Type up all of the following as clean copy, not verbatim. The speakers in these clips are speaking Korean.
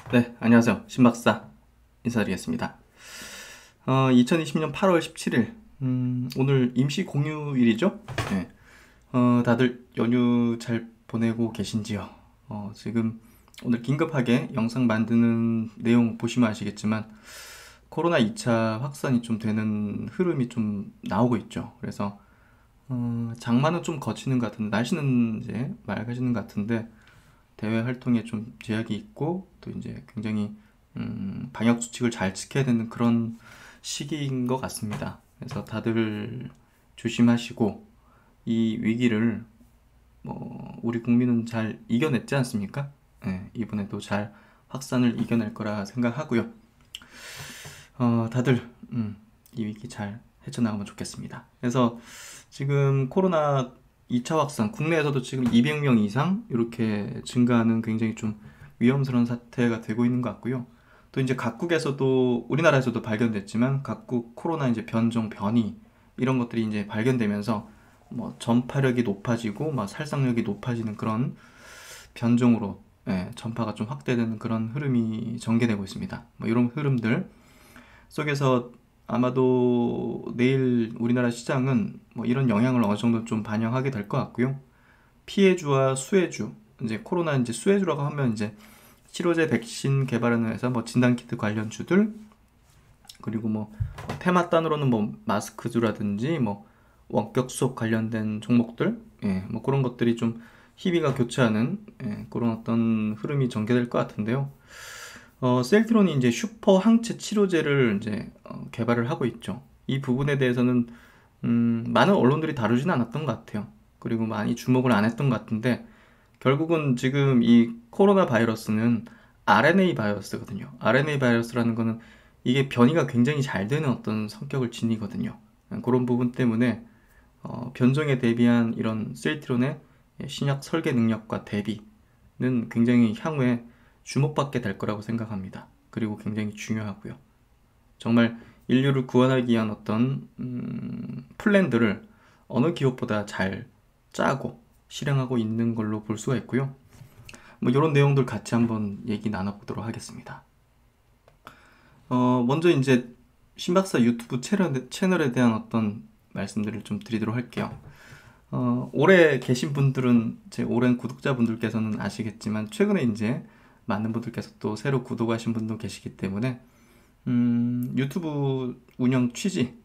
네, 안녕하세요. 신박사 인사드리겠습니다. 2020년 8월 17일, 오늘 임시 공휴일이죠? 네. 다들 연휴 잘 보내고 계신지요? 지금 오늘 긴급하게 영상 만드는 내용 보시면 아시겠지만, 코로나 2차 확산이 좀 되는 흐름이 좀 나오고 있죠. 그래서, 장마는 좀 거치는 것 같은데, 날씨는 이제 맑아지는 것 같은데, 대외 활동에 좀 제약이 있고 또 이제 굉장히 방역 수칙을 잘 지켜야 되는 그런 시기인 것 같습니다. 그래서 다들 조심하시고 이 위기를 우리 국민은 잘 이겨냈지 않습니까? 네, 이번에도 잘 확산을 이겨낼 거라 생각하고요. 다들 이 위기 잘 헤쳐나가면 좋겠습니다. 그래서 지금 코로나 2차 확산, 국내에서도 지금 200명 이상 이렇게 증가하는 굉장히 좀 위험스러운 사태가 되고 있는 것 같고요. 또 이제 각국에서도 우리나라에서도 발견됐지만 각국 코로나 이제 변종, 변이 이런 것들이 이제 발견되면서 뭐 전파력이 높아지고 막 살상력이 높아지는 그런 변종으로 전파가 좀 확대되는 그런 흐름이 전개되고 있습니다. 뭐 이런 흐름들 속에서 아마도 내일 우리나라 시장은 뭐 이런 영향을 어느 정도 좀 반영하게 될 것 같고요. 피해주와 수혜주, 이제 코로나 이제 수혜주라고 하면 이제 치료제 백신 개발하는 회사, 뭐 진단키트 관련주들, 그리고 뭐 테마단으로는 뭐 마스크주라든지 뭐 원격 수업 관련된 종목들, 뭐 그런 것들이 좀 희비가 교차하는 그런 어떤 흐름이 전개될 것 같은데요. 셀트론이 이제 슈퍼 항체 치료제를 이제 개발을 하고 있죠. 이 부분에 대해서는 많은 언론들이 다루지는 않았던 것 같아요. 그리고 많이 주목을 안 했던 것 같은데 결국은 지금 이 코로나 바이러스는 RNA 바이러스거든요. RNA 바이러스라는 거는 이게 변이가 굉장히 잘 되는 어떤 성격을 지니거든요. 그런 부분 때문에 변종에 대비한 이런 셀트론의 신약 설계 능력과 대비는 굉장히 향후에 주목받게 될 거라고 생각합니다. 그리고 굉장히 중요하고요. 정말 인류를 구원하기 위한 어떤 플랜들을 어느 기업보다 잘 짜고 실행하고 있는 걸로 볼 수가 있고요. 뭐 이런 내용들 같이 한번 얘기 나눠보도록 하겠습니다. 먼저 이제 신박사 유튜브 채널에 대한 어떤 말씀들을 좀 드리도록 할게요. 오래 계신 분들은 제 오랜 구독자분들께서는 아시겠지만 최근에 이제 많은 분들께서 또 새로 구독하신 분도 계시기 때문에 유튜브 운영 취지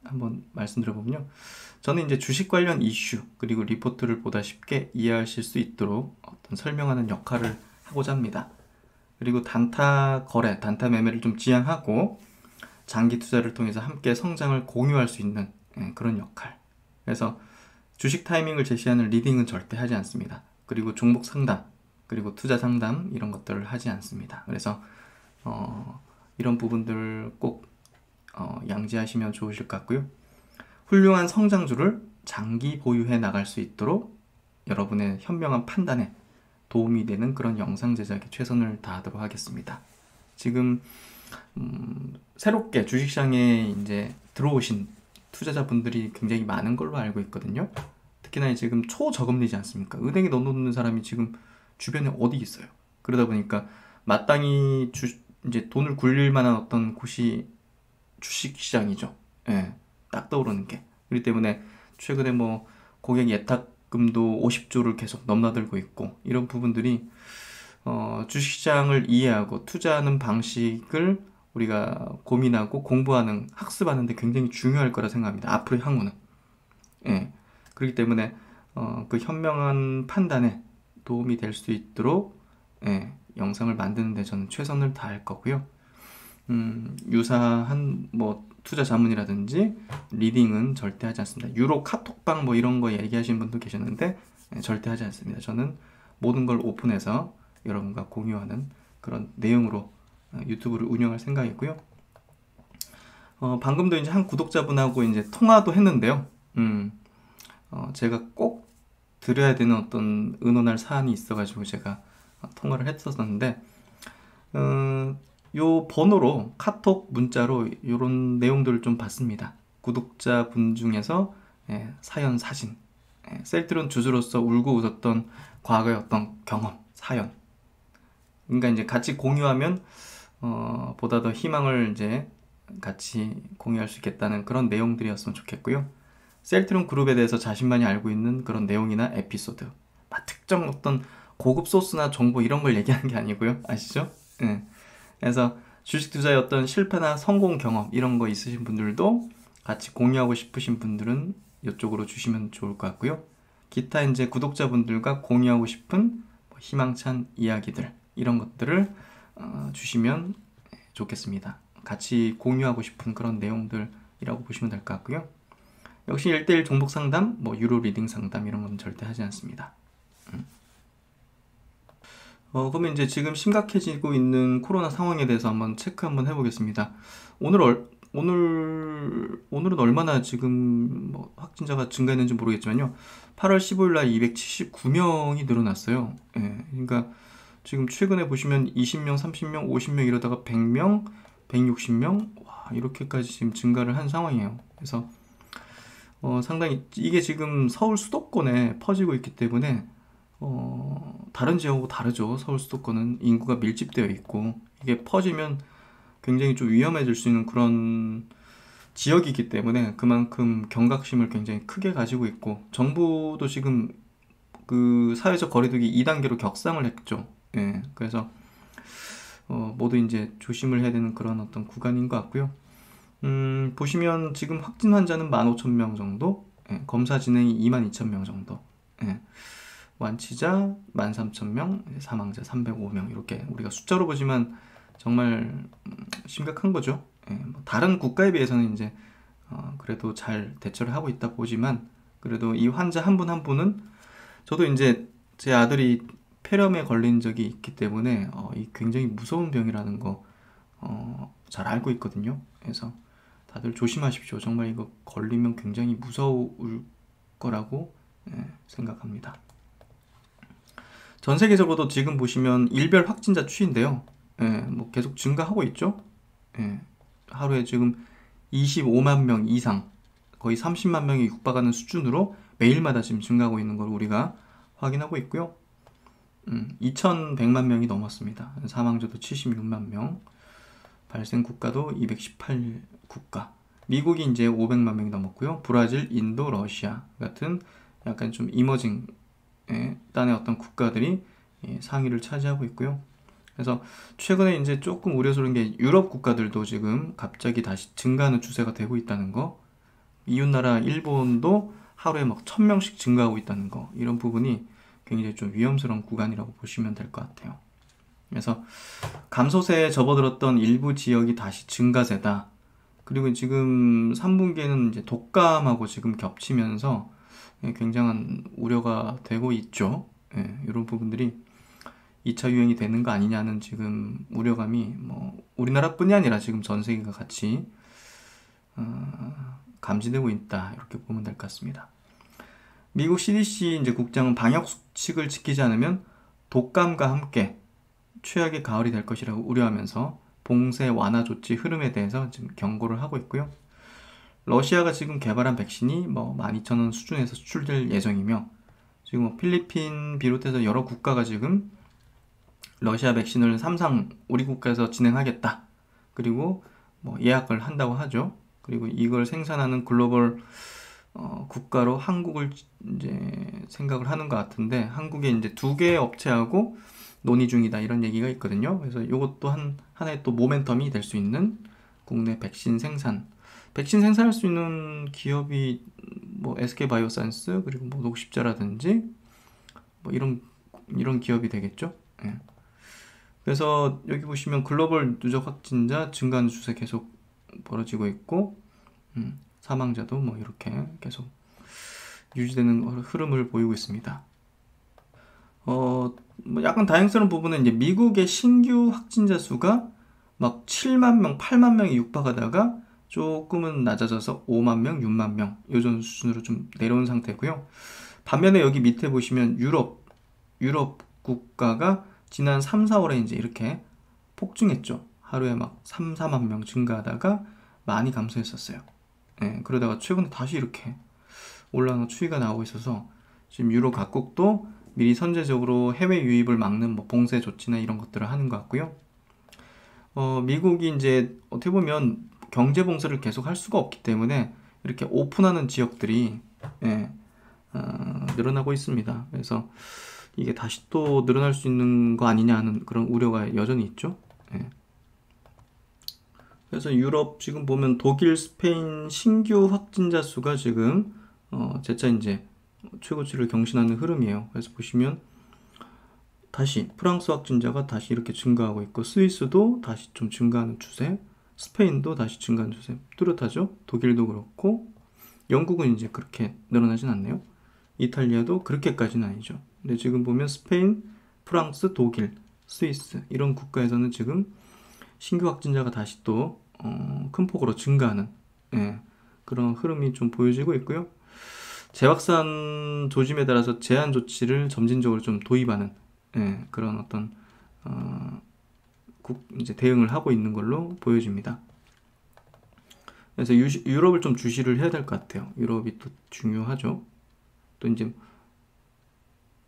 한번 말씀드려보면요. 저는 이제 주식 관련 이슈 그리고 리포트를 보다 쉽게 이해하실 수 있도록 어떤 설명하는 역할을 하고자 합니다. 그리고 단타 거래, 단타 매매를 좀 지향하고 장기 투자를 통해서 함께 성장을 공유할 수 있는 그런 역할. 그래서 주식 타이밍을 제시하는 리딩은 절대 하지 않습니다. 그리고 종목 상담, 그리고 투자 상담 이런 것들을 하지 않습니다. 그래서 이런 부분들 꼭 양지하시면 좋으실 것 같고요. 훌륭한 성장주를 장기 보유해 나갈 수 있도록 여러분의 현명한 판단에 도움이 되는 그런 영상 제작에 최선을 다하도록 하겠습니다. 지금 새롭게 주식시장에 이제 들어오신 투자자분들이 굉장히 많은 걸로 알고 있거든요. 특히나 지금 초저금리지 않습니까? 은행에 넣어놓는 사람이 지금 주변에 어디 있어요? 그러다 보니까 마땅히 이제 돈을 굴릴 만한 어떤 곳이 주식시장이죠. 예, 딱 떠오르는 게. 그렇기 때문에 최근에 뭐 고객 예탁금도 50조를 계속 넘나들고 있고 이런 부분들이 주식시장을 이해하고 투자하는 방식을 우리가 고민하고 공부하는 학습하는 데 굉장히 중요할 거라 생각합니다. 앞으로의 향후는. 예. 그렇기 때문에 그 현명한 판단에 도움이 될 수 있도록 영상을 만드는 데 저는 최선을 다할 거고요. 유사한 뭐 투자 자문이라든지 리딩은 절대 하지 않습니다. 유로 카톡방 뭐 이런 거 얘기하시는 분도 계셨는데 절대 하지 않습니다. 저는 모든 걸 오픈해서 여러분과 공유하는 그런 내용으로 유튜브를 운영할 생각이고요. 방금도 이제 한 구독자분하고 이제 통화도 했는데요. 제가 꼭 드려야 되는 어떤 의논할 사안이 있어가지고 제가 통화를 했었는데, 요 번호로 카톡 문자로 이런 내용들을 좀 받습니다. 구독자분 중에서 사연, 사진, 셀트론 주주로서 울고 웃었던 과거의 어떤 경험, 사연, 그러니까 이제 같이 공유하면 보다 더 희망을 이제 같이 공유할 수 있겠다는 그런 내용들이었으면 좋겠고요. 셀트론 그룹에 대해서 자신만이 알고 있는 그런 내용이나 에피소드, 특정 어떤 고급 소스나 정보 이런 걸 얘기하는 게 아니고요. 아시죠? 네. 그래서 주식 투자의 어떤 실패나 성공 경험 이런 거 있으신 분들도 같이 공유하고 싶으신 분들은 이쪽으로 주시면 좋을 것 같고요. 기타 이제 구독자분들과 공유하고 싶은 희망찬 이야기들 이런 것들을 주시면 좋겠습니다. 같이 공유하고 싶은 그런 내용들이라고 보시면 될 것 같고요. 역시 1대1 종목 상담, 유료 리딩 상담 이런 건 절대 하지 않습니다. 그러면 이제 지금 심각해지고 있는 코로나 상황에 대해서 한번 체크 한번 해보겠습니다. 오늘은 얼마나 지금 확진자가 증가했는지 모르겠지만요. 8월 15일 날 279명이 늘어났어요. 예, 그러니까 지금 최근에 보시면 20명, 30명, 50명 이러다가 100명, 160명 이렇게까지 지금 증가를 한 상황이에요. 그래서 상당히 이게 지금 서울 수도권에 퍼지고 있기 때문에 다른 지역하고 다르죠. 서울 수도권은 인구가 밀집되어 있고 이게 퍼지면 굉장히 좀 위험해질 수 있는 그런 지역이기 때문에 그만큼 경각심을 굉장히 크게 가지고 있고 정부도 지금 그 사회적 거리두기 2단계로 격상을 했죠. 예, 그래서 모두 이제 조심을 해야 되는 그런 어떤 구간인 것 같고요. 보시면 지금 확진 환자는 15,000명 정도, 예, 검사 진행이 22,000명 정도, 예, 완치자 13,000명, 사망자 305명 이렇게 우리가 숫자로 보지만 정말 심각한 거죠. 예, 다른 국가에 비해서는 이제 그래도 잘 대처를 하고 있다 보지만 그래도 이 환자 한 분 한 분은 저도 이제 제 아들이 폐렴에 걸린 적이 있기 때문에 이 굉장히 무서운 병이라는 거 잘 알고 있거든요. 그래서 다들 조심하십시오. 정말 이거 걸리면 굉장히 무서울 거라고 생각합니다. 전 세계적으로도 지금 보시면 일별 확진자 추이인데요. 계속 증가하고 있죠. 하루에 지금 25만 명 이상, 거의 30만 명이 육박하는 수준으로 매일마다 지금 증가하고 있는 걸 우리가 확인하고 있고요. 2,100만 명이 넘었습니다. 사망자도 76만 명, 발생 국가도 218국가. 미국이 이제 500만 명이 넘었고요. 브라질, 인도, 러시아 같은 약간 좀 이머징 단의 어떤 국가들이 상위를 차지하고 있고요. 그래서 최근에 이제 조금 우려스러운 게 유럽 국가들도 지금 갑자기 다시 증가하는 추세가 되고 있다는 거, 이웃나라 일본도 하루에 1,000명씩 증가하고 있다는 거, 이런 부분이 굉장히 좀 위험스러운 구간이라고 보시면 될 것 같아요. 그래서 감소세에 접어들었던 일부 지역이 다시 증가세다. 그리고 지금 3분기에는 이제 독감하고 지금 겹치면서 굉장한 우려가 되고 있죠. 이런 부분들이 2차 유행이 되는 거 아니냐는 지금 우려감이 우리나라뿐이 아니라 지금 전 세계가 같이 감지되고 있다, 이렇게 보면 될 것 같습니다. 미국 CDC 이제 국장은 방역 수칙을 지키지 않으면 독감과 함께 최악의 가을이 될 것이라고 우려하면서 봉쇄 완화 조치 흐름에 대해서 지금 경고를 하고 있고요. 러시아가 지금 개발한 백신이 12,000원 수준에서 수출될 예정이며 지금 필리핀 비롯해서 여러 국가가 지금 러시아 백신을 3상 우리 국가에서 진행하겠다. 그리고 예약을 한다고 하죠. 그리고 이걸 생산하는 글로벌 국가로 한국을 이제 생각을 하는 것 같은데, 한국에 이제 2개의 업체하고 논의 중이다, 이런 얘기가 있거든요. 그래서 이것도 하나의 또 모멘텀이 될 수 있는 국내 백신 생산할 수 있는 기업이 SK바이오사이언스 그리고 녹십자라든지 이런 기업이 되겠죠. 예. 그래서 여기 보시면 글로벌 누적 확진자 증가하는 추세 계속 벌어지고 있고 사망자도 이렇게 계속 유지되는 흐름을 보이고 있습니다. 약간 다행스러운 부분은 이제 미국의 신규 확진자 수가 7만 명, 8만 명이 육박하다가 조금은 낮아져서 5만 명, 6만 명 요전 수준으로 좀 내려온 상태고요. 반면에 여기 밑에 보시면 유럽 국가가 지난 3, 4월에 이제 이렇게 폭증했죠. 하루에 3, 4만 명 증가하다가 많이 감소했었어요. 그러다가 최근에 다시 이렇게 올라가는 추이가 나오고 있어서 지금 유럽 각국도 미리 선제적으로 해외 유입을 막는 뭐 봉쇄 조치나 이런 것들을 하는 것 같고요. 미국이 이제 어떻게 보면 경제 봉쇄를 계속 할 수가 없기 때문에 이렇게 오픈하는 지역들이 예, 늘어나고 있습니다. 그래서 이게 다시 또 늘어날 수 있는 거 아니냐 하는 그런 우려가 여전히 있죠. 예. 그래서 유럽 지금 보면 독일, 스페인 신규 확진자 수가 지금 재차 이제 최고치를 경신하는 흐름이에요. 그래서 보시면 다시 프랑스 확진자가 다시 이렇게 증가하고 있고, 스위스도 다시 좀 증가하는 추세, 스페인도 다시 증가하는 추세 뚜렷하죠. 독일도 그렇고, 영국은 이제 그렇게 늘어나진 않네요. 이탈리아도 그렇게까지는 아니죠. 근데 지금 보면 스페인, 프랑스, 독일, 스위스 이런 국가에서는 지금 신규 확진자가 다시 또 큰 폭으로 증가하는 예, 그런 흐름이 좀 보여지고 있고요. 재확산 조짐에 따라서 제한 조치를 점진적으로 좀 도입하는 예, 그런 어떤 이제 대응을 하고 있는 걸로 보여집니다. 그래서 유럽을 좀 주시를 해야 될 것 같아요. 유럽이 또 중요하죠. 또 이제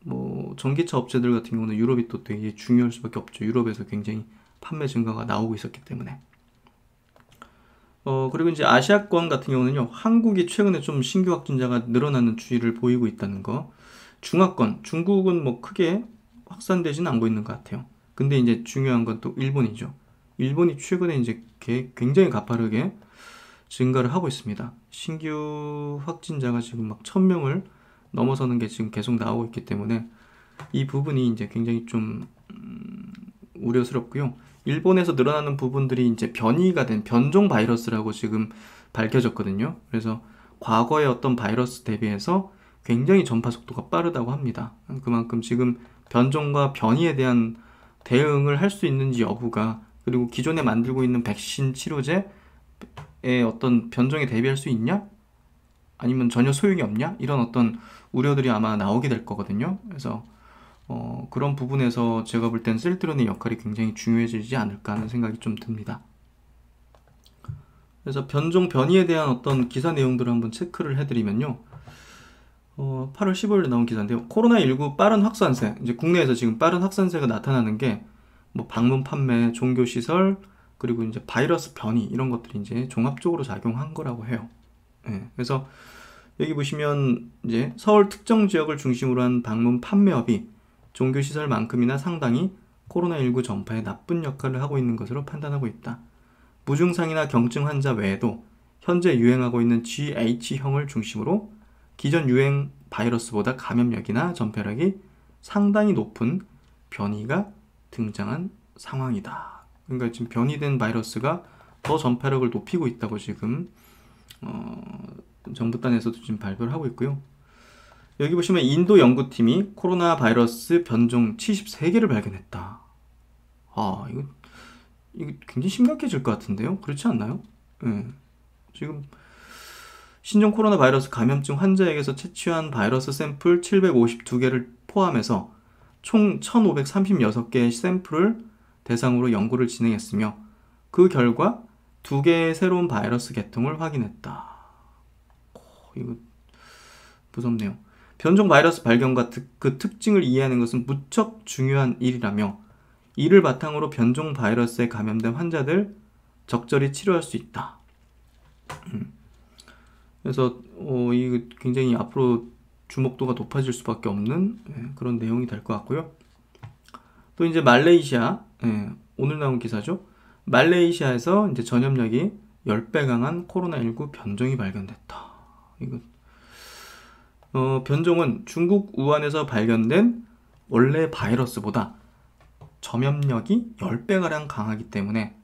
뭐 전기차 업체들 같은 경우는 유럽이 또 되게 중요할 수밖에 없죠. 유럽에서 굉장히 판매 증가가 나오고 있었기 때문에. 그리고 이제 아시아권 같은 경우는요, 한국이 최근에 좀 신규 확진자가 늘어나는 추이를 보이고 있다는 거. 중화권, 중국은 뭐 크게 확산되지는 않고 있는 것 같아요. 근데 이제 중요한 건 또 일본이죠. 일본이 최근에 이제 굉장히 가파르게 증가를 하고 있습니다. 신규 확진자가 지금 막 1000명을 넘어서는 게 지금 계속 나오고 있기 때문에 이 부분이 이제 굉장히 좀 우려스럽고요. 일본에서 늘어나는 부분들이 이제 변이가 된 변종 바이러스라고 지금 밝혀졌거든요. 그래서 과거의 어떤 바이러스 대비해서 굉장히 전파 속도가 빠르다고 합니다. 그만큼 지금 변종과 변이에 대한 대응을 할 수 있는지 여부가, 그리고 기존에 만들고 있는 백신 치료제의 어떤 변종에 대비할 수 있냐? 아니면 전혀 소용이 없냐? 이런 어떤 우려들이 아마 나오게 될 거거든요. 그래서 그런 부분에서 제가 볼 땐 셀트론의 역할이 굉장히 중요해지지 않을까 하는 생각이 좀 듭니다. 그래서 변종 변이에 대한 어떤 기사 내용들을 한번 체크를 해드리면요. 8월 15일에 나온 기사인데요. 코로나19 빠른 확산세, 이제 국내에서 지금 빠른 확산세가 나타나는 게 뭐 방문 판매, 종교시설, 그리고 이제 바이러스 변이 이런 것들이 이제 종합적으로 작용한 거라고 해요. 네, 그래서 여기 보시면 이제 서울 특정 지역을 중심으로 한 방문 판매업이 종교시설만큼이나 상당히 코로나19 전파에 나쁜 역할을 하고 있는 것으로 판단하고 있다. 무증상이나 경증 환자 외에도 현재 유행하고 있는 GH형을 중심으로 기존 유행 바이러스보다 감염력이나 전파력이 상당히 높은 변이가 등장한 상황이다. 그러니까 지금 변이된 바이러스가 더 전파력을 높이고 있다고 지금 정부단에서도 지금 발표를 하고 있고요. 여기 보시면 인도 연구팀이 코로나 바이러스 변종 73개를 발견했다. 이거 굉장히 심각해질 것 같은데요? 그렇지 않나요? 네. 지금 신종 코로나 바이러스 감염증 환자에게서 채취한 바이러스 샘플 752개를 포함해서 총 1536개의 샘플을 대상으로 연구를 진행했으며, 그 결과 2개의 새로운 바이러스 계통을 확인했다. 이거 무섭네요. 변종 바이러스 발견과 그 특징을 이해하는 것은 무척 중요한 일이라며, 이를 바탕으로 변종 바이러스에 감염된 환자들 적절히 치료할 수 있다. 그래서 이거 굉장히 앞으로 주목도가 높아질 수밖에 없는 그런 내용이 될 것 같고요. 또 이제 말레이시아, 오늘 나온 기사죠. 말레이시아에서 이제 전염력이 10배 강한 코로나19 변종이 발견됐다. 이거 변종은 중국 우한에서 발견된 원래 바이러스보다 전염력이 10배가량 강하기 때문에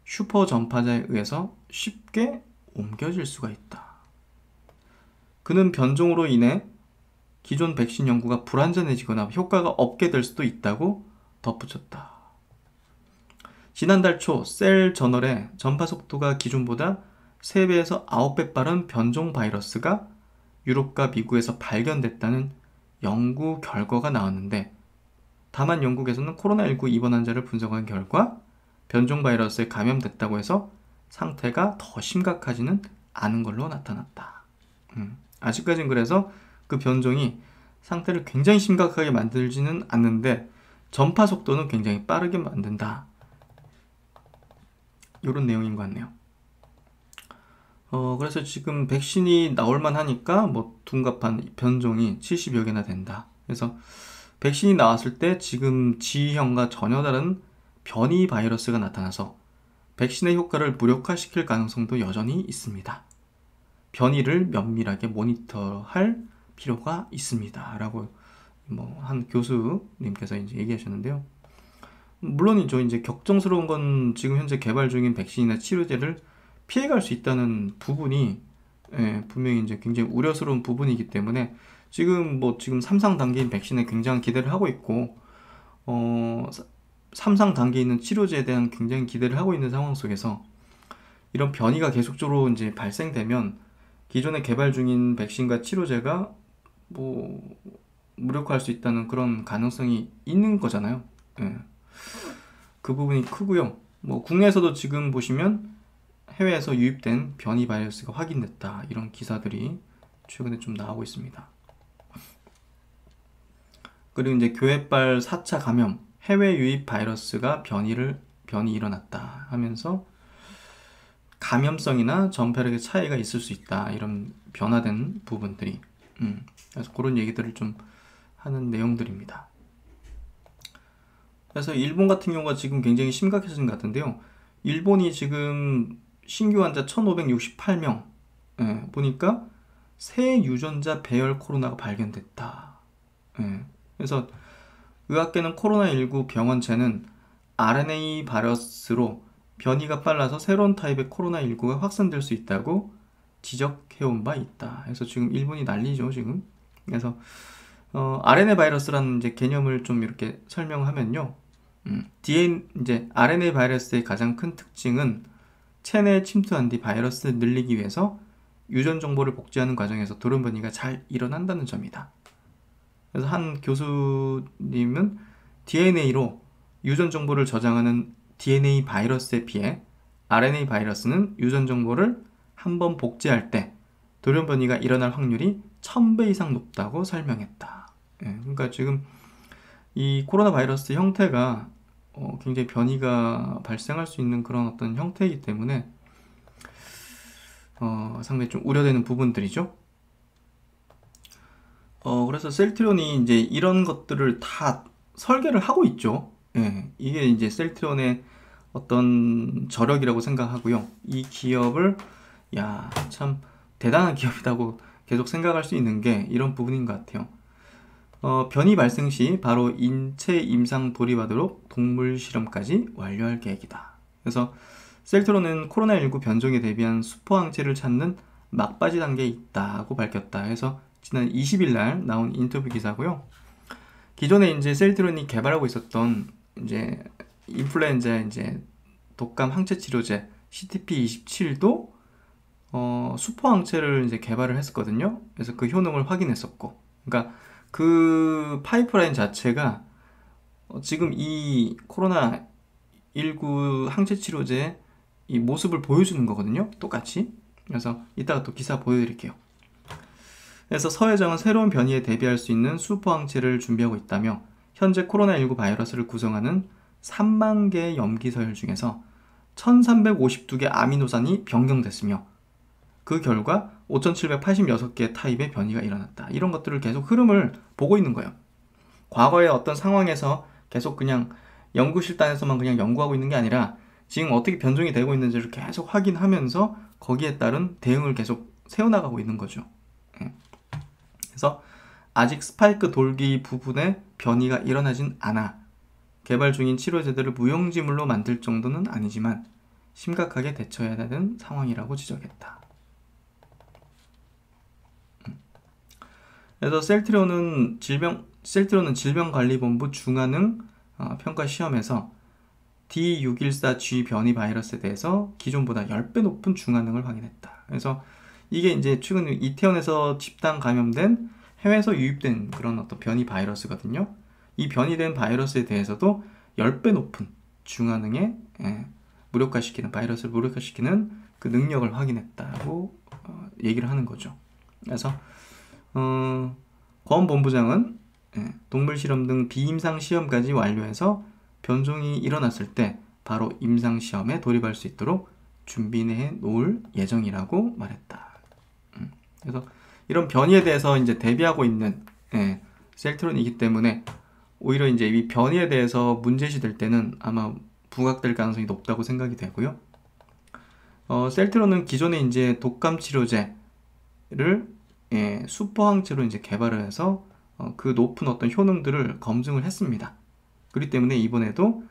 슈퍼 전파자에 의해서 쉽게 옮겨질 수가 있다. 그는 변종으로 인해 기존 백신 연구가 불완전해지거나 효과가 없게 될 수도 있다고 덧붙였다. 지난달 초 셀 저널에 전파 속도가 기존보다 3배에서 9배 빠른 변종 바이러스가 유럽과 미국에서 발견됐다는 연구 결과가 나왔는데, 다만 영국에서는 코로나19 입원 환자를 분석한 결과 변종 바이러스에 감염됐다고 해서 상태가 더 심각하지는 않은 걸로 나타났다. 아직까지는 그래서 그 변종이 상태를 굉장히 심각하게 만들지는 않는데 전파 속도는 굉장히 빠르게 만든다. 이런 내용인 것 같네요. 그래서 지금 백신이 나올만 하니까 뭐 둔갑한 변종이 70여 개나 된다. 그래서 백신이 나왔을 때 지금 G형과 전혀 다른 변이 바이러스가 나타나서 백신의 효과를 무력화시킬 가능성도 여전히 있습니다. 변이를 면밀하게 모니터할 필요가 있습니다. 라고 뭐 한 교수님께서 이제 얘기하셨는데요. 물론이죠. 이제 걱정스러운 건 지금 현재 개발 중인 백신이나 치료제를 피해갈 수 있다는 부분이 분명히 이제 굉장히 우려스러운 부분이기 때문에 지금 3상 단계인 백신에 굉장히 기대를 하고 있고 3상 단계에 있는 치료제에 대한 굉장히 기대를 하고 있는 상황 속에서 이런 변이가 계속적으로 이제 발생되면 기존에 개발 중인 백신과 치료제가 무력화할 수 있다는 그런 가능성이 있는 거잖아요. 그 부분이 크고요. 국내에서도 지금 보시면 해외에서 유입된 변이 바이러스가 확인됐다. 이런 기사들이 최근에 좀 나오고 있습니다. 그리고 이제 교회발 4차 감염, 해외 유입 바이러스가 변이 일어났다 하면서 감염성이나 전파력의 차이가 있을 수 있다. 이런 변화된 부분들이. 그래서 그런 얘기들을 좀 하는 내용들입니다. 그래서 일본 같은 경우가 지금 굉장히 심각해진 것 같은데요. 일본이 지금 신규 환자 1568명 보니까 새 유전자 배열 코로나가 발견됐다. 그래서 의학계는 코로나19 병원체는 RNA 바이러스로 변이가 빨라서 새로운 타입의 코로나19가 확산될 수 있다고 지적해온 바 있다. 그래서 지금 일본이 난리죠, 지금. 그래서 RNA 바이러스라는 이제 개념을 좀 이렇게 설명하면요. 이제 RNA 바이러스의 가장 큰 특징은 체내에 침투한 뒤 바이러스를 늘리기 위해서 유전 정보를 복제하는 과정에서 돌연변이가 잘 일어난다는 점이다. 그래서 한 교수님은 DNA로 유전 정보를 저장하는 DNA 바이러스에 비해 RNA 바이러스는 유전 정보를 한번 복제할 때 돌연변이가 일어날 확률이 1000배 이상 높다고 설명했다. 그러니까 지금 이 코로나 바이러스 형태가 굉장히 변이가 발생할 수 있는 그런 어떤 형태이기 때문에 상당히 좀 우려되는 부분들이죠. 그래서 셀트리온이 이제 이런 것들을 다 설계를 하고 있죠. 이게 이제 셀트리온의 어떤 저력이라고 생각하고요. 이 기업을 참 대단한 기업이라고 계속 생각할 수 있는 게 이런 부분인 것 같아요. 변이 발생 시 바로 인체 임상 돌입하도록 동물 실험까지 완료할 계획이다. 그래서 셀트론은 코로나19 변종에 대비한 수포항체를 찾는 막바지 단계에 있다고 밝혔다. 해서 지난 20일 날 나온 인터뷰 기사고요. 기존에 이제 셀트론이 개발하고 있었던 이제 인플루엔자 이제 독감 항체 치료제 CTP27도 수포항체를 이제 개발을 했었거든요. 그래서 그 효능을 확인했었고, 그러니까 그 파이프라인 자체가 지금 이 코로나19 항체 치료제의 이 모습을 보여주는 거거든요. 똑같이. 그래서 이따가 또 기사 보여드릴게요. 그래서 서 회장은 새로운 변이에 대비할 수 있는 수포항체를 준비하고 있다며 현재 코로나19 바이러스를 구성하는 3만 개의 염기서열 중에서 1352개 아미노산이 변경됐으며 그 결과 5786개의 타입의 변이가 일어났다. 이런 것들을 계속 흐름을 보고 있는 거예요. 과거의 어떤 상황에서 계속 그냥 연구실단에서만 그냥 연구하고 있는 게 아니라 지금 어떻게 변종이 되고 있는지를 계속 확인하면서 거기에 따른 대응을 계속 세워나가고 있는 거죠. 그래서 아직 스파이크 돌기 부분에 변이가 일어나진 않아 개발 중인 치료제들을 무용지물로 만들 정도는 아니지만 심각하게 대처해야 되는 상황이라고 지적했다. 그래서 셀트리온은 질병관리본부 중화능 평가 시험에서 D614G 변이 바이러스에 대해서 기존보다 10배 높은 중화능을 확인했다. 그래서 이게 이제 최근 이태원에서 집단 감염된 해외에서 유입된 그런 어떤 변이 바이러스거든요. 이 변이된 바이러스에 대해서도 10배 높은 중화능의 바이러스를 무력화시키는 그 능력을 확인했다고 얘기를 하는 거죠. 그래서 권 본부장은 동물 실험 등 비임상 시험까지 완료해서 변종이 일어났을 때 바로 임상 시험에 돌입할 수 있도록 준비해 놓을 예정이라고 말했다. 그래서 이런 변이에 대해서 이제 대비하고 있는 셀트론이기 때문에 오히려 이제 이 변이에 대해서 문제시될 때는 아마 부각될 가능성이 높다고 생각이 되고요. 셀트론은 기존에 이제 독감 치료제를 슈퍼 항체로 이제 개발을 해서 그 높은 어떤 효능들을 검증을 했습니다. 그렇기 때문에 이번에도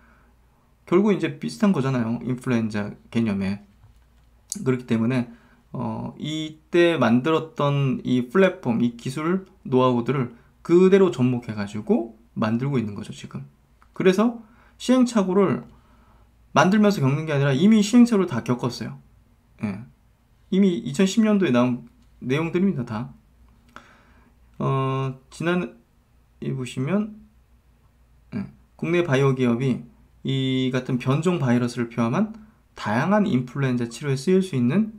결국 이제 비슷한 거잖아요. 인플루엔자 개념에. 그렇기 때문에 이때 만들었던 이 플랫폼, 이 기술 노하우들을 그대로 접목해가지고 만들고 있는 거죠, 지금. 그래서 시행착오를 만들면서 겪는 게 아니라 이미 시행착오를 다 겪었어요. 이미 2010년도에 나온 내용들입니다, 다. 지난해 보시면 국내 바이오 기업이 이 같은 변종 바이러스를 포함한 다양한 인플루엔자 치료에 쓰일 수 있는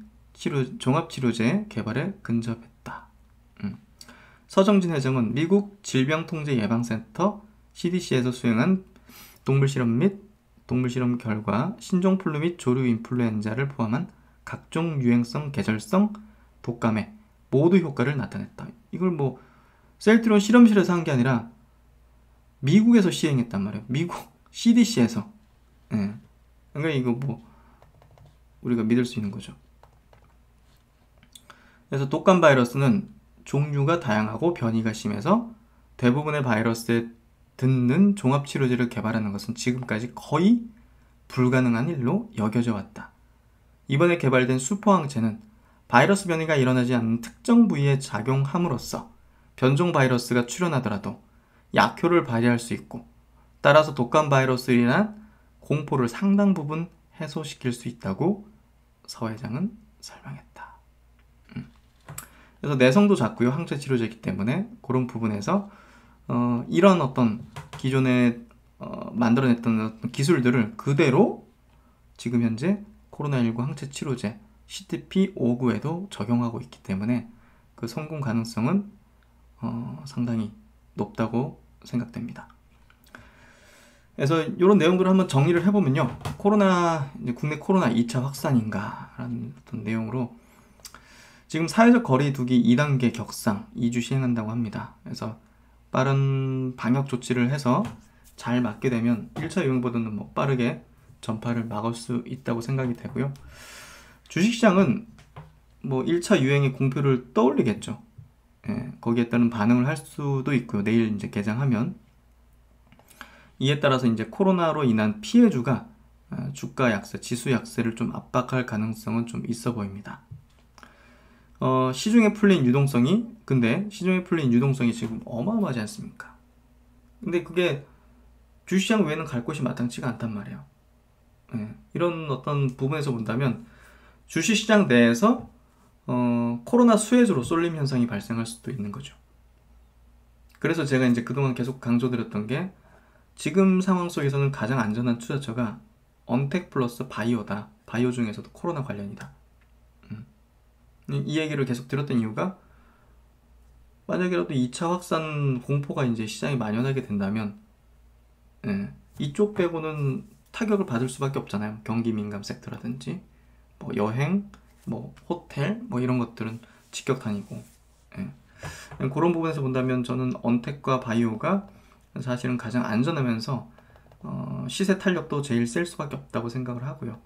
종합치료제 개발에 근접했다. 서정진 회장은 미국 질병통제예방센터 CDC에서 수행한 동물실험 및 동물실험 결과 신종플루 및 조류 인플루엔자를 포함한 각종 유행성, 계절성 독감에 모두 효과를 나타냈다. 이걸 뭐 셀트론 실험실에서 한 게 아니라 미국에서 시행했단 말이에요. 미국 CDC에서. 그러니까 이거 뭐 우리가 믿을 수 있는 거죠. 그래서 독감 바이러스는 종류가 다양하고 변이가 심해서 대부분의 바이러스에 듣는 종합치료제를 개발하는 것은 지금까지 거의 불가능한 일로 여겨져 왔다. 이번에 개발된 슈퍼항체는 바이러스 변이가 일어나지 않는 특정 부위에 작용함으로써 변종 바이러스가 출현하더라도 약효를 발휘할 수 있고, 따라서 독감 바이러스에 인한 공포를 상당 부분 해소시킬 수 있다고 서 회장은 설명했다. 그래서 내성도 작고요, 항체 치료제이기 때문에 그런 부분에서 이런 어떤 기존에 만들어냈던 어떤 기술들을 그대로 지금 현재 코로나19 항체 치료제 CTP59에도 적용하고 있기 때문에 그 성공 가능성은 상당히 높다고 생각됩니다. 그래서 이런 내용들을 한번 정리를 해보면요, 국내 코로나 2차 확산인가라는 어떤 내용으로 지금 사회적 거리 두기 2단계 격상 2주 시행한다고 합니다. 그래서 빠른 방역 조치를 해서 잘 맞게 되면 1차 유행보다는 뭐 빠르게 전파를 막을 수 있다고 생각이 되고요. 주식시장은 뭐 1차 유행의 공표를 떠올리겠죠. 거기에 따른 반응을 할 수도 있고요. 내일 이제 개장하면 이에 따라서 이제 코로나로 인한 피해주가 주가 약세, 지수 약세를 좀 압박할 가능성은 좀 있어 보입니다. 시중에 풀린 유동성이 지금 어마어마하지 않습니까? 근데 그게 주시장 외에는 갈 곳이 마땅치가 않단 말이에요. 이런 어떤 부분에서 본다면 주식시장 내에서 코로나 수혜주로 쏠림 현상이 발생할 수도 있는 거죠. 그래서 제가 이제 그동안 계속 강조드렸던 게 지금 상황 속에서는 가장 안전한 투자처가 언택 플러스 바이오다. 바이오 중에서도 코로나 관련이다. 이 얘기를 계속 들었던 이유가 만약에라도 2차 확산 공포가 이제 시장에 만연하게 된다면 이쪽 빼고는 타격을 받을 수밖에 없잖아요. 경기 민감 섹터라든지 뭐 여행, 뭐 호텔, 뭐 이런 것들은 직격탄이고, 그런 부분에서 본다면 저는 언택과 바이오가 사실은 가장 안전하면서 시세 탄력도 제일 셀 수밖에 없다고 생각을 하고요.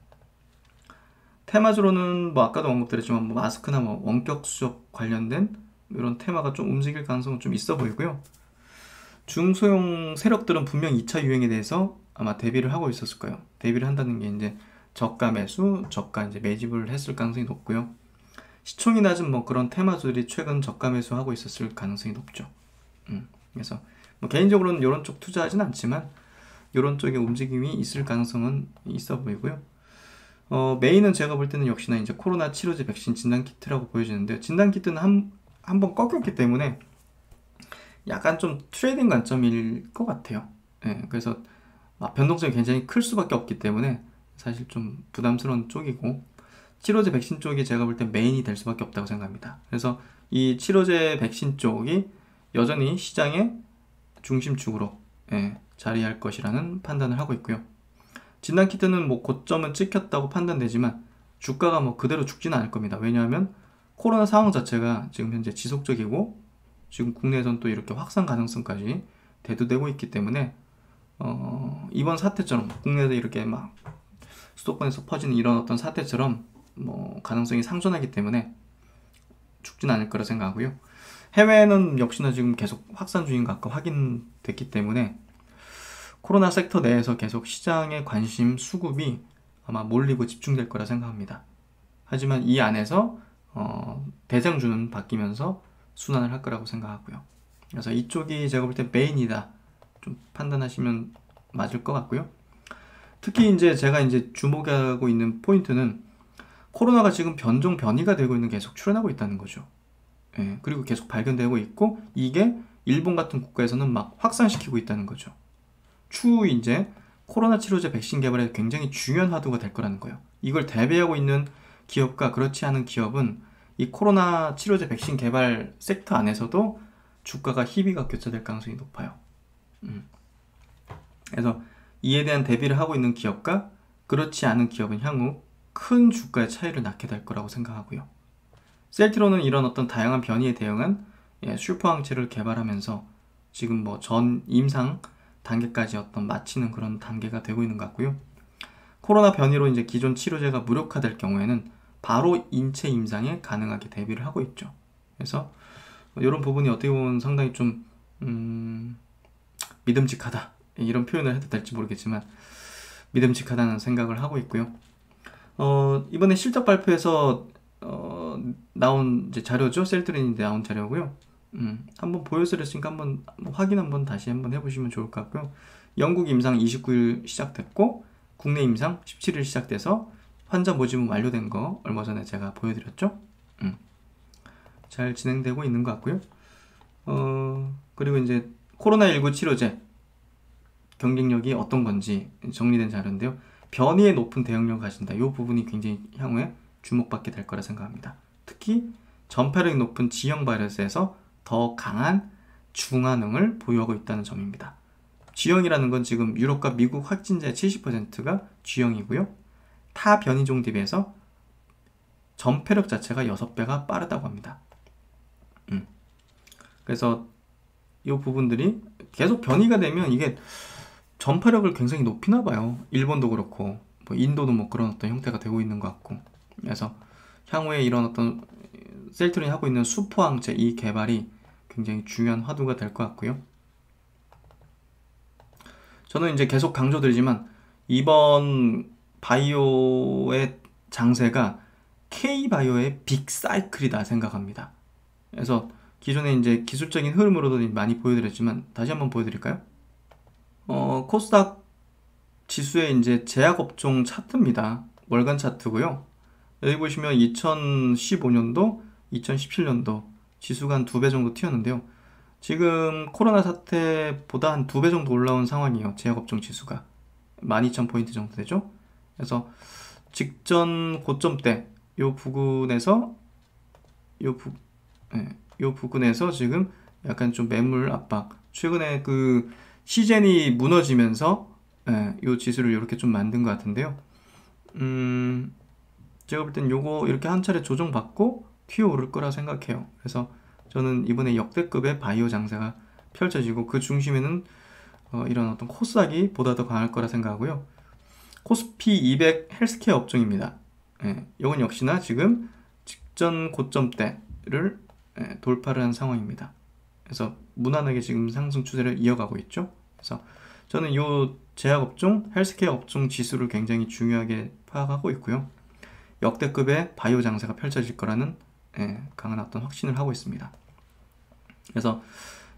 테마주로는 뭐 아까도 언급드렸지만 뭐 마스크나 뭐 원격 수업 관련된 이런 테마가 좀 움직일 가능성은 좀 있어 보이고요. 중소형 세력들은 분명 2차 유행에 대해서 아마 대비를 하고 있었을 거예요. 대비를 한다는 게 이제 저가 매수, 저가 이제 매집을 했을 가능성이 높고요. 시총이 낮은 뭐 그런 테마주들이 최근 저가 매수하고 있었을 가능성이 높죠. 그래서 뭐 개인적으로는 이런 쪽 투자하진 않지만 이런 쪽의 움직임이 있을 가능성은 있어 보이고요. 메인은 제가 볼 때는 역시나 이제 코로나 치료제 백신 진단키트라고 보여지는데요. 진단키트는 한번 꺾였기 때문에 약간 좀 트레이딩 관점일 것 같아요. 그래서 변동성이 굉장히 클 수밖에 없기 때문에 사실 좀 부담스러운 쪽이고, 치료제 백신 쪽이 제가 볼 때 메인이 될 수밖에 없다고 생각합니다. 그래서 이 치료제 백신 쪽이 여전히 시장의 중심축으로 자리할 것이라는 판단을 하고 있고요. 진단키트는 뭐 고점은 찍혔다고 판단되지만 주가가 뭐 그대로 죽지는 않을 겁니다. 왜냐하면 코로나 상황 자체가 지금 현재 지속적이고 지금 국내에선 또 이렇게 확산 가능성까지 대두되고 있기 때문에 이번 사태처럼 국내에서 이렇게 막 수도권에서 퍼지는 이런 어떤 사태처럼 뭐 가능성이 상존하기 때문에 죽진 않을 거라 생각하고요. 해외는 역시나 지금 계속 확산 중인 거 아까 확인됐기 때문에 코로나 섹터 내에서 계속 시장의 관심, 수급이 아마 몰리고 집중될 거라 생각합니다. 하지만 이 안에서 대장주는 바뀌면서 순환을 할 거라고 생각하고요. 그래서 이쪽이 제가 볼 때 메인이다 좀 판단하시면 맞을 것 같고요. 특히 이제 제가 이제 주목하고 있는 포인트는 코로나가 지금 변종 변이가 되고 있는 계속 출현하고 있다는 거죠. 그리고 계속 발견되고 있고 이게 일본 같은 국가에서는 막 확산시키고 있다는 거죠. 추후 이제 코로나 치료제 백신 개발에 굉장히 중요한 화두가 될 거라는 거예요. 이걸 대비하고 있는 기업과 그렇지 않은 기업은 이 코로나 치료제 백신 개발 섹터 안에서도 주가가 희비가 교차될 가능성이 높아요. 그래서 이에 대한 대비를 하고 있는 기업과 그렇지 않은 기업은 향후 큰 주가의 차이를 낳게 될 거라고 생각하고요. 셀트리온은 이런 어떤 다양한 변이에 대응한 슈퍼항체를 개발하면서 지금 뭐 전 임상 단계까지 어떤 마치는 그런 단계가 되고 있는 것 같고요. 코로나 변이로 이제 기존 치료제가 무력화될 경우에는 바로 인체 임상에 가능하게 대비를 하고 있죠. 그래서 이런 부분이 어떻게 보면 상당히 좀 믿음직하다 이런 표현을 해도 될지 모르겠지만 믿음직하다는 생각을 하고 있고요. 이번에 실적 발표에서 나온 이제 자료죠. 셀트리온이 나온 자료고요. 한번 보여드렸으니까 한번 확인 한번 다시 한번 해보시면 좋을 것 같고요. 영국 임상 29일 시작됐고 국내 임상 17일 시작돼서 환자 모집은 완료된 거 얼마 전에 제가 보여드렸죠. 잘 진행되고 있는 것 같고요. 그리고 이제 코로나19 치료제 경쟁력이 어떤 건지 정리된 자료인데요. 변이에 높은 대응력을 가진다. 이 부분이 굉장히 향후에 주목받게 될 거라 생각합니다. 특히 전파력이 높은 G형 바이러스에서 더 강한 중환응을 보유하고 있다는 점입니다. G형이라는 건 지금 유럽과 미국 확진자의 70%가 G형이고요. 타 변이종 대비해서 전파력 자체가 6배가 빠르다고 합니다. 그래서 이 부분들이 계속 변이가 되면 이게 전파력을 굉장히 높이나 봐요. 일본도 그렇고 뭐 인도도 뭐 그런 어떤 형태가 되고 있는 것 같고. 그래서 향후에 이런 어떤 셀트리온이 하고 있는 슈퍼항체 이 개발이 굉장히 중요한 화두가 될 것 같고요. 저는 이제 계속 강조드리지만 이번 바이오의 장세가 K바이오의 빅사이클이다 생각합니다. 그래서 기존에 이제 기술적인 흐름으로도 많이 보여드렸지만 다시 한번 보여드릴까요? 코스닥 지수의 이제 제약업종 차트입니다. 월간 차트고요. 여기 보시면 2015년도, 2017년도 지수가 한 2배 정도 튀었는데요. 지금 코로나 사태보다 한 2배 정도 올라온 상황이에요. 제약업종 지수가 12,000포인트 정도 되죠. 그래서 직전 고점 때 요 부근에서 요 부근에서 지금 약간 좀 매물 압박, 최근에 그 시젠이 무너지면서 요 지수를 이렇게 좀 만든 것 같은데요. 제가 볼 땐 요거 이렇게 한 차례 조정받고 튀어오를 거라 생각해요. 그래서 저는 이번에 역대급의 바이오 장세가 펼쳐지고 그 중심에는 이런 어떤 코스닥이 보다 더 강할 거라 생각하고요. 코스피 200 헬스케어 업종입니다. 이건 역시나 지금 직전 고점대를 돌파를 한 상황입니다. 그래서 무난하게 지금 상승 추세를 이어가고 있죠. 그래서 저는 이 제약업종, 헬스케어 업종 지수를 굉장히 중요하게 파악하고 있고요. 역대급의 바이오 장세가 펼쳐질 거라는 강한 어떤 확신을 하고 있습니다. 그래서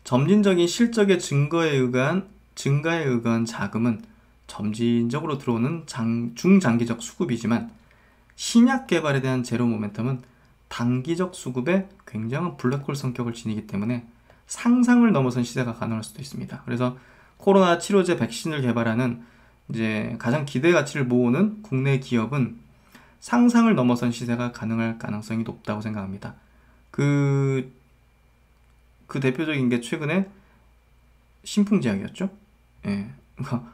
점진적인 실적의 증가에 의한 자금은 점진적으로 들어오는 중장기적 수급이지만 신약 개발에 대한 제로 모멘텀은 단기적 수급에 굉장한 블랙홀 성격을 지니기 때문에 상상을 넘어선 시세가 가능할 수도 있습니다. 그래서 코로나 치료제 백신을 개발하는 이제 가장 기대 가치를 모으는 국내 기업은 상상을 넘어선 시세가 가능할 가능성이 높다고 생각합니다. 그 그 대표적인 게 최근에 신풍제약이었죠. 예. 그러니까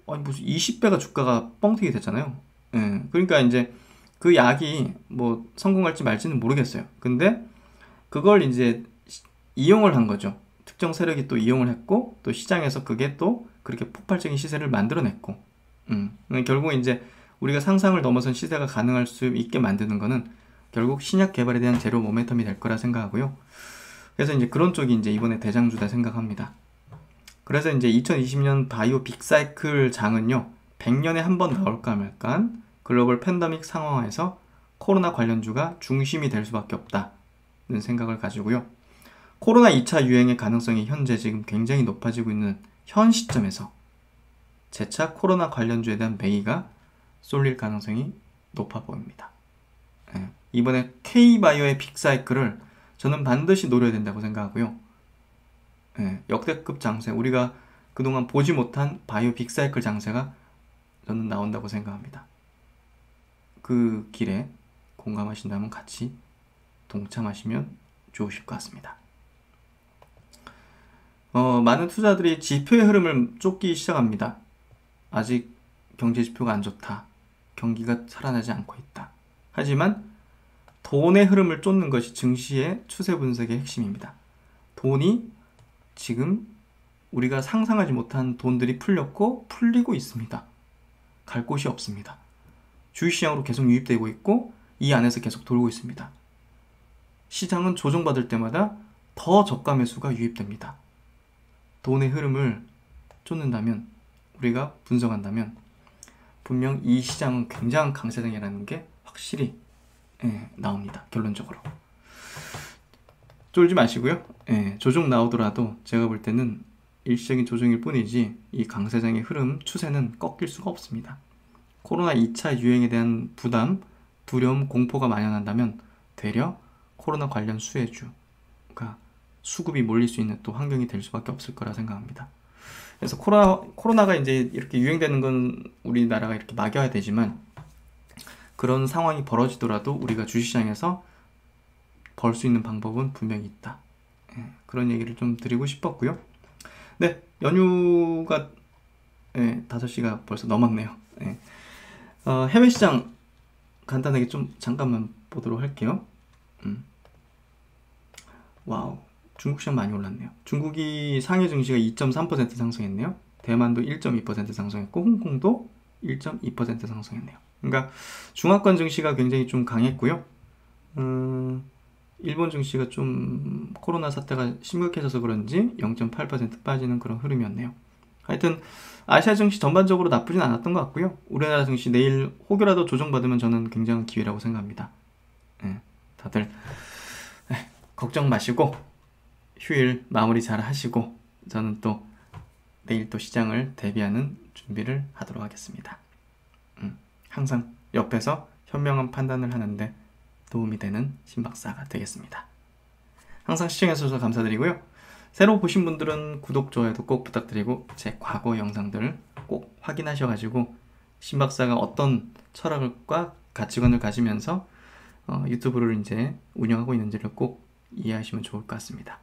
아니 무슨 20배가 주가가 뻥튀기 됐잖아요. 예. 그러니까 이제 그 약이 뭐 성공할지 말지는 모르겠어요. 근데 그걸 이제 이용을 한 거죠. 특정 세력이 또 이용을 했고 또 시장에서 그게 또 그렇게 폭발적인 시세를 만들어냈고 결국 이제 우리가 상상을 넘어선 시세가 가능할 수 있게 만드는 거는 결국 신약 개발에 대한 제로 모멘텀이 될 거라 생각하고요. 그래서 이제 그런 쪽이 이제 이번에 대장주다 생각합니다. 그래서 이제 2020년 바이오 빅사이클 장은요, 100년에 한 번 나올까 말까한 글로벌 팬데믹 상황에서 코로나 관련주가 중심이 될 수밖에 없다는 생각을 가지고요. 코로나 2차 유행의 가능성이 현재 지금 굉장히 높아지고 있는 현 시점에서 재차 코로나 관련주에 대한 매기가 쏠릴 가능성이 높아 보입니다. 예, 이번에 K바이오의 빅사이클을 저는 반드시 노려야 된다고 생각하고요. 예, 역대급 장세, 우리가 그동안 보지 못한 바이오 빅사이클 장세가 저는 나온다고 생각합니다. 그 길에 공감하신다면 같이 동참하시면 좋으실 것 같습니다. 많은 투자들이 지표의 흐름을 쫓기 시작합니다. 아직 경제 지표가 안 좋다. 경기가 살아나지 않고 있다. 하지만 돈의 흐름을 쫓는 것이 증시의 추세 분석의 핵심입니다. 돈이 지금 우리가 상상하지 못한 돈들이 풀렸고 풀리고 있습니다. 갈 곳이 없습니다. 주식시장으로 계속 유입되고 있고 이 안에서 계속 돌고 있습니다. 시장은 조정받을 때마다 더 저가 매수가 유입됩니다. 돈의 흐름을 쫓는다면, 우리가 분석한다면 분명 이 시장은 굉장한 강세장이라는 게 확실히 나옵니다. 결론적으로. 쫄지 마시고요. 조정 나오더라도 제가 볼 때는 일시적인 조정일 뿐이지 이 강세장의 흐름, 추세는 꺾일 수가 없습니다. 코로나 2차 유행에 대한 부담, 두려움, 공포가 만연한다면 되려 코로나 관련 수혜주가 수급이 몰릴 수 있는 또 환경이 될 수밖에 없을 거라 생각합니다. 그래서 코로나가 이제 이렇게 유행되는 건 우리나라가 이렇게 막여야 되지만 그런 상황이 벌어지더라도 우리가 주식시장에서 벌 수 있는 방법은 분명히 있다. 그런 얘기를 좀 드리고 싶었고요. 네, 연휴가 5시가 벌써 넘었네요. 해외 시장 간단하게 좀 잠깐만 보도록 할게요. 와우, 중국 시장 많이 올랐네요. 중국이 상해 증시가 2.3% 상승했네요. 대만도 1.2% 상승했고 홍콩도 1.2% 상승했네요. 그러니까 중화권 증시가 굉장히 좀 강했고요. 일본 증시가 좀 코로나 사태가 심각해져서 그런지 0.8% 빠지는 그런 흐름이었네요. 하여튼 아시아 증시 전반적으로 나쁘진 않았던 것 같고요. 우리나라 증시 내일 혹여라도 조정받으면 저는 굉장한 기회라고 생각합니다. 다들 걱정 마시고 휴일 마무리 잘 하시고 저는 또 내일 또 시장을 대비하는 준비를 하도록 하겠습니다. 항상 옆에서 현명한 판단을 하는데 도움이 되는 신박사가 되겠습니다. 항상 시청해주셔서 감사드리고요. 새로 보신 분들은 구독, 좋아요도 꼭 부탁드리고 제 과거 영상들 꼭 확인하셔가지고 신박사가 어떤 철학과 가치관을 가지면서 유튜브를 이제 운영하고 있는지를 꼭 이해하시면 좋을 것 같습니다.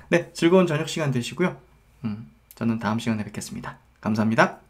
네, 즐거운 저녁 시간 되시고요. 저는 다음 시간에 뵙겠습니다. 감사합니다.